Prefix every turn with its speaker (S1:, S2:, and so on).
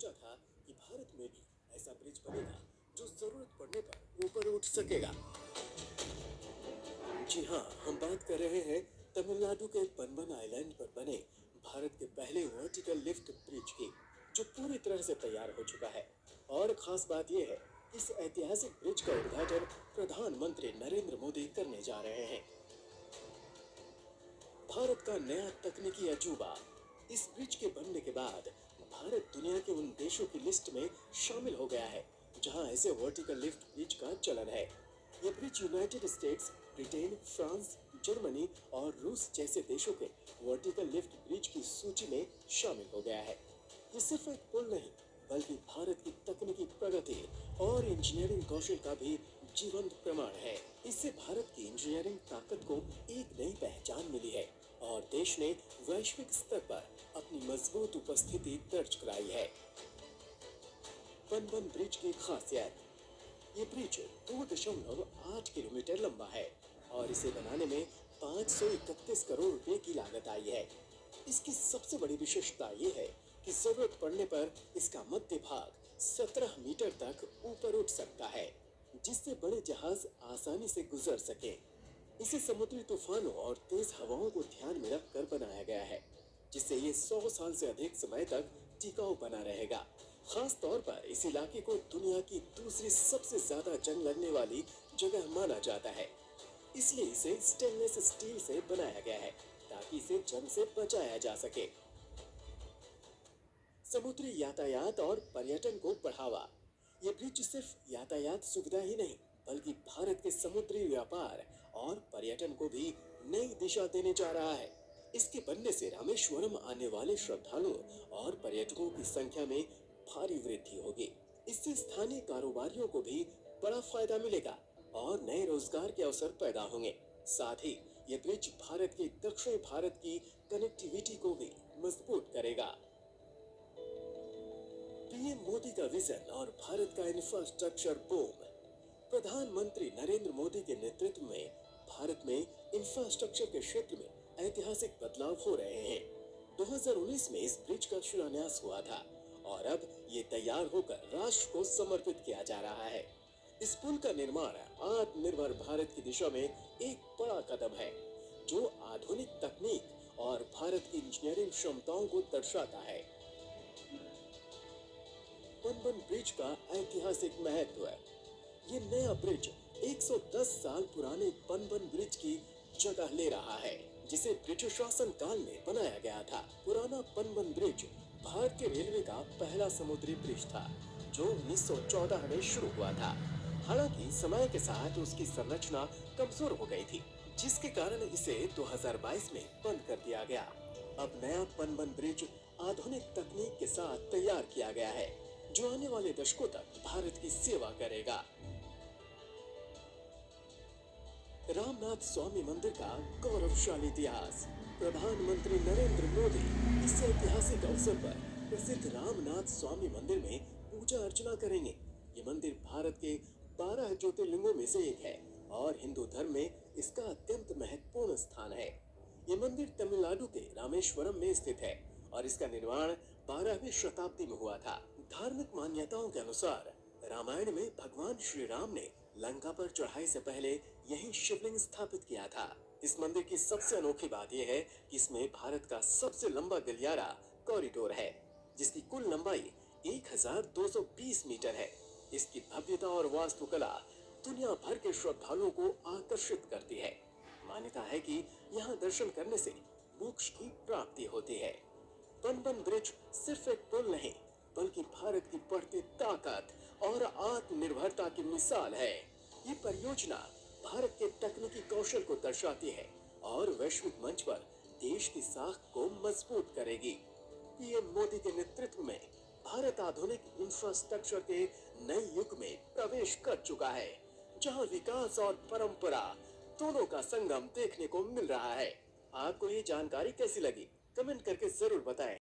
S1: सोचा था कि भारत में भी ऐसा ब्रिज बनेगा जो जरूरत पड़ने पर ऊपर उठ सकेगा। जी हाँ, हम बात कर रहे हैं तमिलनाडु के पनबन आइलैंड पर बने भारत के पहले वर्टिकल लिफ्ट ब्रिज की, जो पूरी तरह से तैयार हो चुका है। और खास बात यह है, इस ऐतिहासिक ब्रिज का उद्घाटन प्रधानमंत्री नरेंद्र मोदी करने जा रहे हैं। भारत का नया तकनीकी अजूबा। इस ब्रिज के बनने के बाद भारत दुनिया के उन देशों की लिस्ट में शामिल हो गया है जहां ऐसे वर्टिकल लिफ्ट ब्रिज का चलन है। ये bridge United states, Britain, France, Germany और रूस जैसे देशों के वर्टिकल लिफ्ट ब्रिज की सूची में शामिल हो गया है। ये सिर्फ एक पुल नहीं, बल्कि भारत की तकनीकी प्रगति और इंजीनियरिंग कौशल का भी जीवंत प्रमाण है। इससे भारत की इंजीनियरिंग ताकत को एक नई पहचान मिली है और देश ने वैश्विक स्तर पर अपनी मजबूत उपस्थिति दर्ज कराई है। पनबन ब्रिज की खासियत। ये ब्रिज 2.8 किलोमीटर लंबा है और इसे बनाने में 531 करोड़ रुपए की लागत आई है। इसकी सबसे बड़ी विशेषता ये है कि जरूरत पड़ने पर इसका मध्य भाग 17 मीटर तक ऊपर उठ सकता है, जिससे बड़े जहाज आसानी से गुजर सके। इसे समुद्री तूफानों और तेज हवाओं को ध्यान में रखकर बनाया गया है, जिससे ये 100 साल से अधिक समय तक टिकाऊ बना रहेगा। खास तौर पर इस इलाके को दुनिया की दूसरी सबसे ज्यादा जंग लगने वाली जगह माना जाता है, इसलिए इसे स्टेनलेस स्टील से बनाया गया है ताकि इसे जंग से बचाया जा सके। समुद्री यातायात और पर्यटन को बढ़ावा। ये ब्रिज सिर्फ यातायात सुविधा ही नहीं, बल्कि भारत के समुद्री व्यापार और पर्यटन को भी नई दिशा देने जा रहा है। इसके बनने से रामेश्वरम आने वाले श्रद्धालुओं और पर्यटकों की संख्या में भारी वृद्धि होगी। इससे स्थानीय कारोबारियों को भी बड़ा फायदा मिलेगा और नए रोजगार के अवसर पैदा होंगे। साथ ही ये ब्रिज भारत के दक्षिण भारत की कनेक्टिविटी को भी मजबूत करेगा। पीएम मोदी का विजन और भारत का इंफ्रास्ट्रक्चर बूम। प्रधानमंत्री नरेंद्र मोदी के नेतृत्व में भारत में इंफ्रास्ट्रक्चर के क्षेत्र में ऐतिहासिक बदलाव हो रहे हैं। 2019 में इस ब्रिज का शिलान्यास हुआ था और अब ये तैयार होकर राष्ट्र को समर्पित किया जा रहा है। इस पुल का निर्माण आत्मनिर्भर भारत की दिशा में एक बड़ा कदम है, जो आधुनिक तकनीक और भारत की इंजीनियरिंग क्षमताओं को दर्शाता है। पनबन ब्रिज का ऐतिहासिक महत्व है। ये नया ब्रिज 110 साल पुराने पनबन ब्रिज की जगह ले रहा है, जिसे ब्रिटिश शासन काल में बनाया गया था। पुराना पनबन ब्रिज भारतीय रेलवे का पहला समुद्री ब्रिज था, जो 1914 में शुरू हुआ था। हालांकि समय के साथ उसकी संरचना कमजोर हो गई थी, जिसके कारण इसे 2022 में बंद कर दिया गया। अब नया पनबन ब्रिज आधुनिक तकनीक के साथ तैयार किया गया है, जो आने वाले दशकों तक भारत की सेवा करेगा। रामनाथ स्वामी मंदिर का गौरवशाली इतिहास। प्रधानमंत्री नरेंद्र मोदी इस ऐतिहासिक अवसर पर प्रसिद्ध रामनाथ स्वामी मंदिर में पूजा अर्चना करेंगे। ये मंदिर भारत के 12 ज्योतिर्लिंगों में से एक है और हिंदू धर्म में इसका अत्यंत महत्वपूर्ण स्थान है। ये मंदिर तमिलनाडु के रामेश्वरम में स्थित है और इसका निर्माण 12वीं शताब्दी में हुआ था। धार्मिक मान्यताओं के अनुसार रामायण में भगवान श्री राम ने लंका पर चढ़ाई से पहले यहीं शिवलिंग स्थापित किया था। इस मंदिर की सबसे अनोखी बात यह है कि इसमें भारत का सबसे लंबा गलियारा कॉरिडोर है, जिसकी कुल लंबाई 1220 मीटर है। इसकी भव्यता और वास्तुकला दुनिया भर के श्रद्धालुओं को आकर्षित करती है। मान्यता है कि यहाँ दर्शन करने से मोक्ष की प्राप्ति होती है। पनबन ब्रिज सिर्फ एक पुल नहीं, बल्कि भारत की बढ़ती ताकत और आत्मनिर्भरता की मिसाल है। ये परियोजना भारत के तकनीकी कौशल को दर्शाती है और वैश्विक मंच पर देश की साख को मजबूत करेगी। पीएम मोदी के नेतृत्व में भारत आधुनिक इंफ्रास्ट्रक्चर के नए युग में प्रवेश कर चुका है, जहां विकास और परंपरा दोनों का संगम देखने को मिल रहा है। आपको ये जानकारी कैसी लगी? कमेंट करके जरूर बताएं।